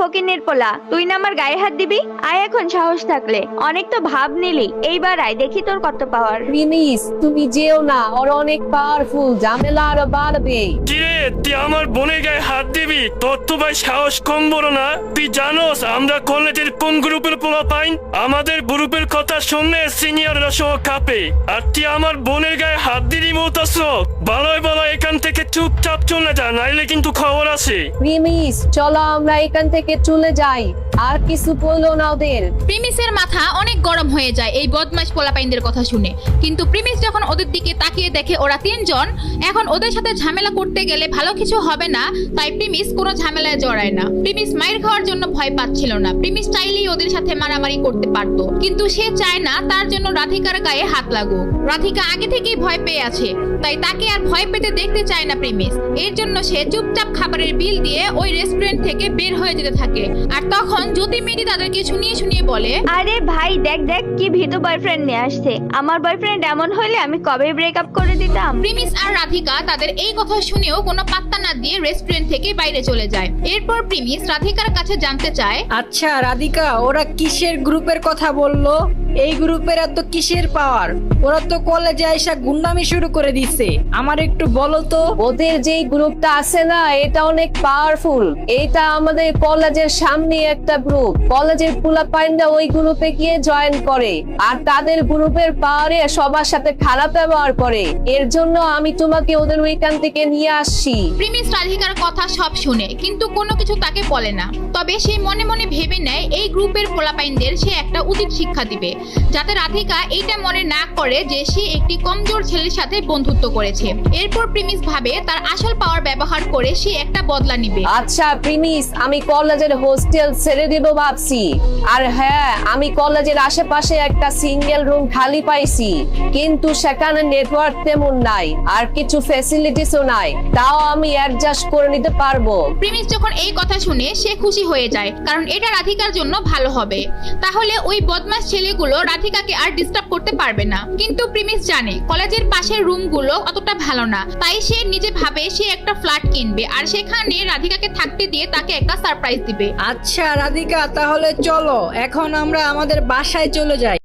ফকিনের পোলা, তুই না আমার গায়ে হাত দিবি? আয় এখন সাহস থাকলে, অনেক তো ভাব নিলি, এইবার আয় দেখি তোর কত পাওয়ার। প্রিমিস তুমি যেও না, ওর অনেক পাওয়ারফুল, ঝামেলা আরো বাড়বে। কিরে তুই আমার বোনের গায়ে হাত দিবি? তোর তো ভাই সাহস কম বড় না। তুই জানোস আমরা কলেজের কোন গ্রুপের পোলা পাই? আমাদের গ্রুপের কথা শুনলে সিনিয়ররা সহ কাঁপে, আর তুই আমার বোনের গায়ে হাত দিলি মতাস? ভালোই ভালো এখান থেকে চুপচাপ চলে যা, নাইলে কিন্তু খবর আছে। প্রিমিস চলো আমরা এখান থেকে চলে যাই, আর কিছু বললো না ওদের। প্রিমিসের মাথা অনেক গরম হয়ে যায় এই বদমাশ পোলাপাইনদের কথা শুনে, কিন্তু প্রিমিস যখন ওদের দিকে তাকিয়ে দেখে ওরা তিনজন, এখন ওদের সাথে ঝামেলা করতে গেলে ভালো কিছু হবে না, তাই প্রিমিস কোনো ঝামেলায় জড়ায় না। প্রিমিস মায়ের খাওয়ার জন্য ভয় পাচ্ছিল না, প্রিমিস চাইলেই ওদের সাথে মারামারি করতে পারতো, কিন্তু সে চায় না তার জন্য রাধিকার গায়ে হাত লাগুক। রাধিকা আগে থেকেই ভয় পেয়ে আছে, তাই তাকে আর ভয় পেতে দেখতে চায় না প্রিমিস। এর জন্য সে চুপচাপ খাবারের বিল দিয়ে ওই রেস্টুরেন্ট থেকে বের হয়ে যেতে থাকে। আর তখন জ্যোতি মেয়েটি তাদেরকে শুনিয়ে শুনিয়ে বলে, আরে ভাই দেখ দেখ কি ভীতু বয়ফ্রেন্ড নিয়ে আসছে, আমার বয়ফ্রেন্ড এমন হইলে আমি কবে ব্রেকআপ করে দিতাম। প্রিমিস আর রাধিকা তাদের এই কথা শুনেও কোনো পাত্তা না দিয়ে রেস্টুরেন্ট থেকে বাইরে চলে যায়। এরপর প্রিমিস রাধিকার কাছে জানতে চায়, আচ্ছা রাধিকা, ওরা কিসের গ্রুপের কথা বললো? এই গ্রুপের এত কিসের পাওয়ার? ওরা তো কলেজে আইসা গুন্ডামি শুরু করে দিছে, আমার একটু বলো তো। ওদের যে গ্রুপটা আছে না, এটা অনেক পাওয়ারফুল। এটা আমাদের কলেজের সামনে একটা গ্রুপ, কলেজের পোলাপাইনরা ওই গ্রুপে গিয়ে জয়েন করে, আর তাদের গ্রুপের পাওয়ারে সবার সাথে খারাপ ব্যবহার করে। এর জন্য আমি তোমাকে ওদের ওইখান থেকে নিয়ে আসছি। প্রিমিস রাধিকার কথা সব শুনে কিন্তু কোনো কিছু তাকে বলে না, তবে সে মনে মনে ভেবে নেয় এই গ্রুপের পোলাপাইনদের সে একটা উচিত শিক্ষা দিবে, যাতে রাধিকা এইটা মনে না করে যে সে একটি কমজোর ছেলের সাথে বন্ধুত্ব করেছে। এরপর প্রিমিস ভাবে তার আসল পাওয়ার ব্যবহার করে সে একটা বদলা নিবে। আচ্ছা প্রিমিস, আমি কলেজের হোস্টেল ছেড়ে দিব ভাবছি। আর হ্যাঁ, আমি কলেজের আশেপাশে একটা সিঙ্গেল রুম খালি পাইছি, কিন্তু সেখানে নেটওয়ার্ক তেমন নাই, আর কিছু ফ্যাসিলিটিসও নাই, তাও আমি অ্যাডজাস্ট করে নিতে পারবো। প্রিমিস যখন এই কথা শুনে সে খুশি হয়ে যায়, কারণ এটা রাধিকার জন্য ভালো হবে। তাহলে ওই বদমাশ ছেলেগুলো রাধিকাকে আর ডিস্টার্ব করতে পারবে না। কিন্তু প্রিমিস জানে কলেজের পাশের রুমগুলো অতটা ভালো না, তাই সে নিজে ভাবে সে একটা ফ্ল্যাট কিনবে, আর সেখানে রাধিকাকে থাকতে দিয়ে তাকে একটা সারপ্রাইজ দিবে। আচ্ছা রাধিকা, তাহলে চলো এখন আমরা আমাদের বাসায় চলে যাই।